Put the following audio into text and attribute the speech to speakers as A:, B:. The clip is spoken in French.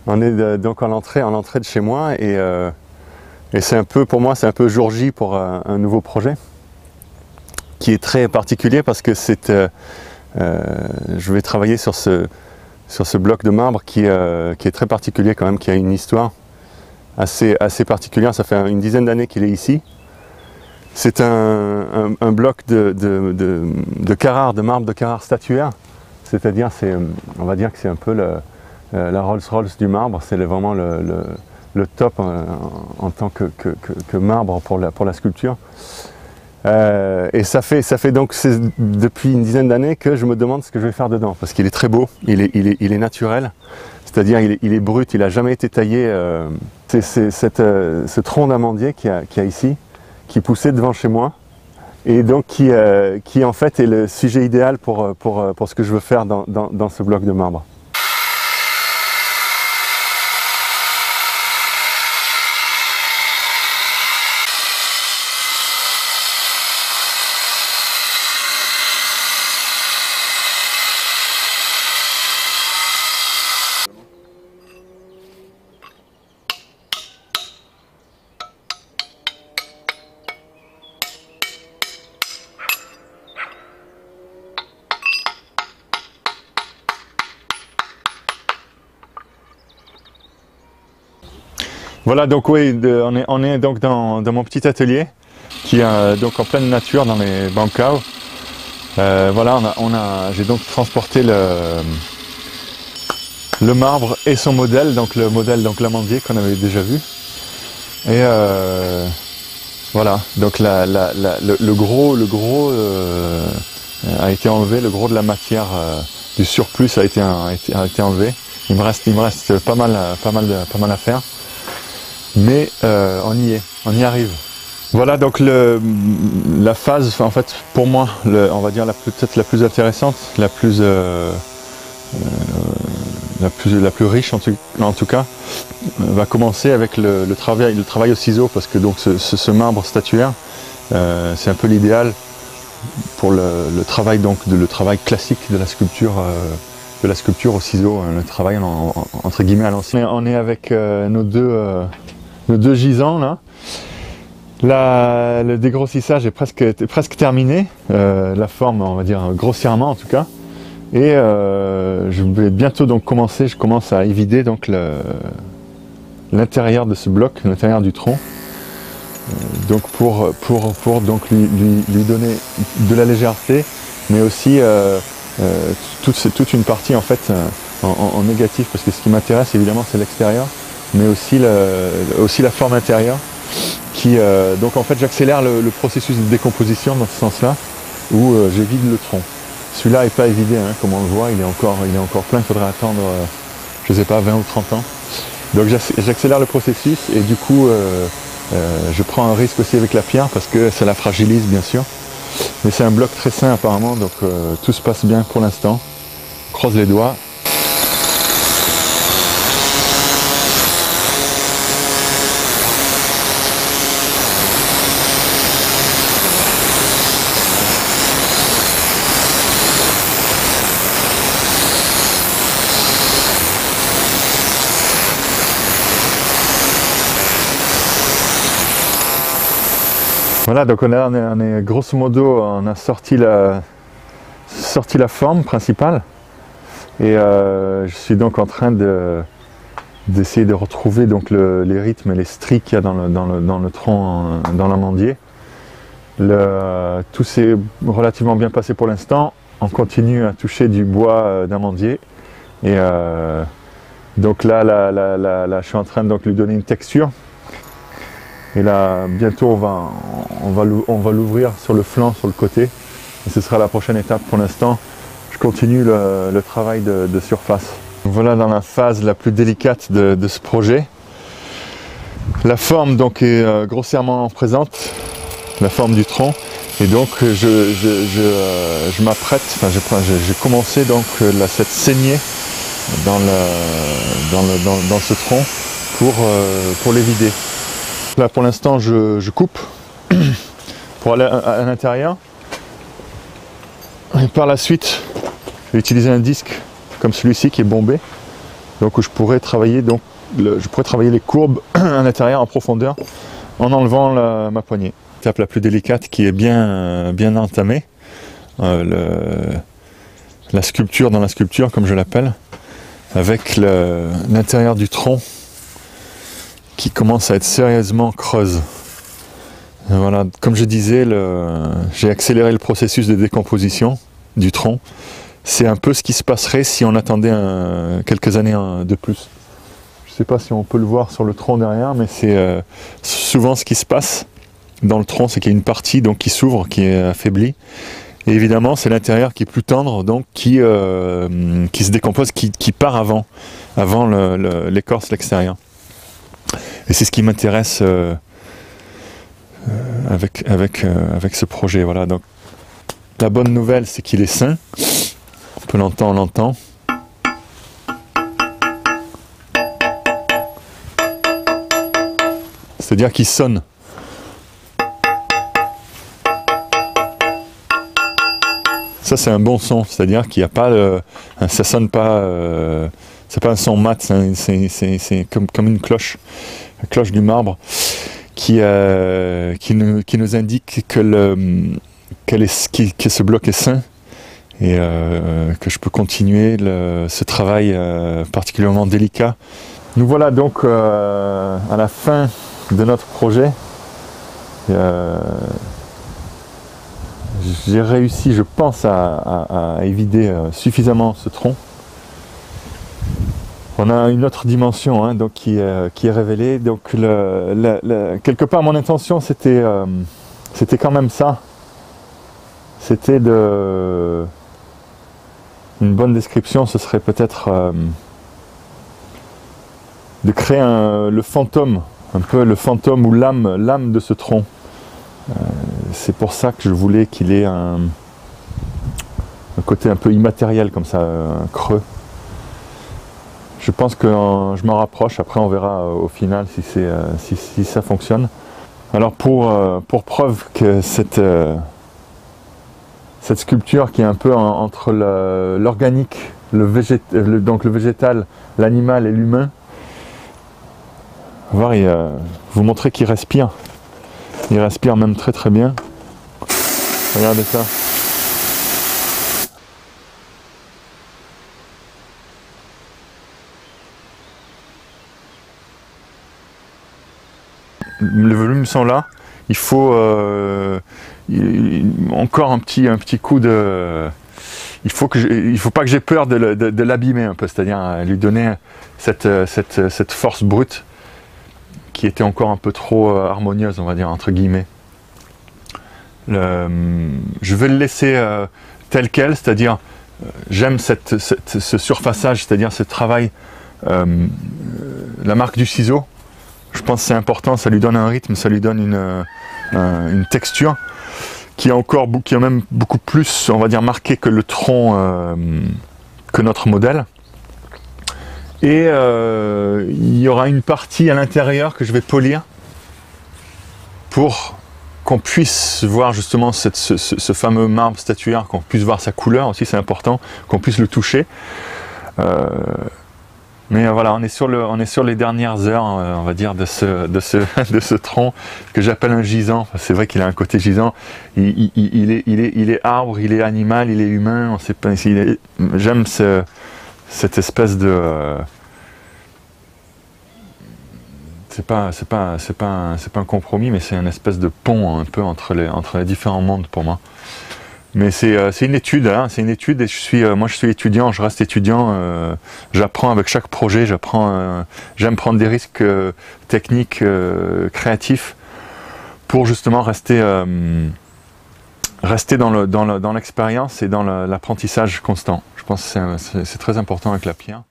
A: On est donc à l'entrée de chez moi et c'est un peu, pour moi, c'est un peu jour J pour un nouveau projet qui est très particulier parce que je vais travailler sur ce bloc de marbre qui est très particulier quand même, qui a une histoire assez particulière. Ça fait une dizaine d'années qu'il est ici. C'est un bloc de Carrare, de marbre de Carrare statuaire. C'est-à-dire, on va dire que c'est un peu la Rolls-Royce du marbre. C'est vraiment le top en tant que marbre pour la sculpture. Et ça fait donc depuis une dizaine d'années que je me demande ce que je vais faire dedans, parce qu'il est très beau, il est naturel, c'est-à-dire il est brut, il n'a jamais été taillé. C'est ce tronc d'amandier qu'il y a ici, qui poussait devant chez moi, et donc qui en fait est le sujet idéal pour ce que je veux faire dans ce bloc de marbre. Voilà, donc oui, on est donc dans mon petit atelier qui est donc en pleine nature dans les Bancao. Voilà, j'ai donc transporté le marbre et son modèle, donc le modèle, donc l'amandier qu'on avait déjà vu. Et voilà, donc le gros a été enlevé, le gros de la matière du surplus a été enlevé. Il me reste pas mal à faire. Mais on y arrive. Voilà donc la phase, en fait pour moi, on va dire peut-être la plus intéressante, la plus riche en tout cas, va commencer avec le travail au ciseau, parce que donc ce marbre statuaire, c'est un peu l'idéal pour le travail classique de la sculpture au ciseau, le travail entre guillemets à l'ancien. On est avec nos deux gisants là. Le dégrossissage est presque terminé, la forme, on va dire grossièrement en tout cas, et je vais bientôt donc je commence à évider donc l'intérieur de ce bloc, l'intérieur du tronc, donc pour donc lui donner de la légèreté, mais aussi toute une partie en fait en négatif, parce que ce qui m'intéresse évidemment c'est l'extérieur, mais aussi la forme intérieure, donc en fait j'accélère le processus de décomposition dans ce sens-là, où j'évide le tronc. Celui-là n'est pas évidé, hein, comme on le voit, il est encore plein, il faudrait attendre, je sais pas, 20 ou 30 ans. Donc j'accélère le processus, et du coup je prends un risque aussi avec la pierre, parce que ça la fragilise bien sûr. Mais c'est un bloc très sain apparemment, donc tout se passe bien pour l'instant. On croise les doigts. Voilà, donc on est grosso modo, on a sorti la forme principale, et je suis donc en train d'essayer de retrouver donc les rythmes et les stries qu'il y a dans le tronc, dans l'amandier. Tout s'est relativement bien passé pour l'instant. On continue à toucher du bois d'amandier, et donc là, je suis en train de donc lui donner une texture. Et là, bientôt, on va l'ouvrir sur le flanc, sur le côté. Et ce sera la prochaine étape. Pour l'instant, je continue le travail de surface. Voilà dans la phase la plus délicate de ce projet. La forme donc est grossièrement présente, la forme du tronc. Et donc, je m'apprête, j'ai commencé donc cette saignée dans ce tronc pour les vider. Là pour l'instant je coupe pour aller à l'intérieur, et par la suite je vais utiliser un disque comme celui-ci qui est bombé,
B: donc où je pourrais travailler les courbes à l'intérieur en profondeur en enlevant ma poignée. L'étape la plus délicate qui est bien entamée, la sculpture dans la sculpture comme je l'appelle, avec l'intérieur du tronc qui commence à être sérieusement creuse. Et voilà, comme je disais, j'ai accéléré le processus de décomposition du tronc. C'est un peu ce qui se passerait si on attendait quelques années de plus. Je ne sais pas si on peut le voir sur le tronc derrière, mais c'est souvent ce qui se passe dans le tronc, c'est qu'il y a une partie donc, qui s'ouvre, qui est affaiblie. Et évidemment, c'est l'intérieur qui est plus tendre, donc qui se décompose, qui part avant l'écorce, l'extérieur. Et c'est ce qui m'intéresse avec ce projet. Voilà. Donc, la bonne nouvelle, c'est qu'il est sain. On peut l'entendre, on l'entend. C'est-à-dire qu'il sonne. Ça, c'est un bon son, c'est-à-dire qu'il n'y a pas ça sonne pas, c'est pas un son mat, c'est comme une cloche, la cloche du marbre, qui nous indique que ce bloc est sain et que je peux continuer ce travail particulièrement délicat. Nous voilà donc à la fin de notre projet. J'ai réussi, je pense, à évider suffisamment ce tronc. On a une autre dimension hein, donc, qui est révélée. Donc, quelque part, mon intention, c'était quand même ça. C'était une bonne description, ce serait peut-être de créer le fantôme, un peu le fantôme ou l'âme de ce tronc. C'est pour ça que je voulais qu'il ait un côté un peu immatériel comme ça, un creux. Je pense que je m'en rapproche, après on verra au final si ça fonctionne. Alors pour preuve que cette sculpture qui est un peu entre l'organique, donc le végétal, l'animal et l'humain, vous montrer qu'il respire. Il respire même très très bien. Regardez ça. Les volumes sont là. Il faut encore un petit coup de... Il faut pas que j'ai peur de l'abîmer un peu, c'est-à-dire lui donner cette force brute qui était encore un peu trop harmonieuse, on va dire, entre guillemets. Je vais le laisser tel quel, c'est-à-dire j'aime ce surfaçage, c'est-à-dire ce travail, la marque du ciseau. Je pense que c'est important, ça lui donne un rythme, ça lui donne une texture qui est même beaucoup plus, on va dire, marquée que le tronc, que notre modèle. Et il y aura une partie à l'intérieur que je vais polir pour qu'on puisse voir justement ce fameux marbre statuaire, qu'on puisse voir sa couleur aussi, c'est important, qu'on puisse le toucher. Mais voilà, on est sur les dernières heures, on va dire, de ce tronc que j'appelle un gisant. C'est vrai qu'il a un côté gisant. Il est arbre, il est animal, il est humain. On sait pas. J'aime cette espèce de. C'est pas un compromis, mais c'est une espèce de pont un peu entre les différents mondes pour moi. Mais c'est une étude, hein, c'est une étude, et moi je suis étudiant, je reste étudiant, j'apprends avec chaque projet, j'aime prendre des risques techniques, créatifs, pour justement rester dans l'expérience et dans l'apprentissage constant. Je pense que c'est très important avec la pierre.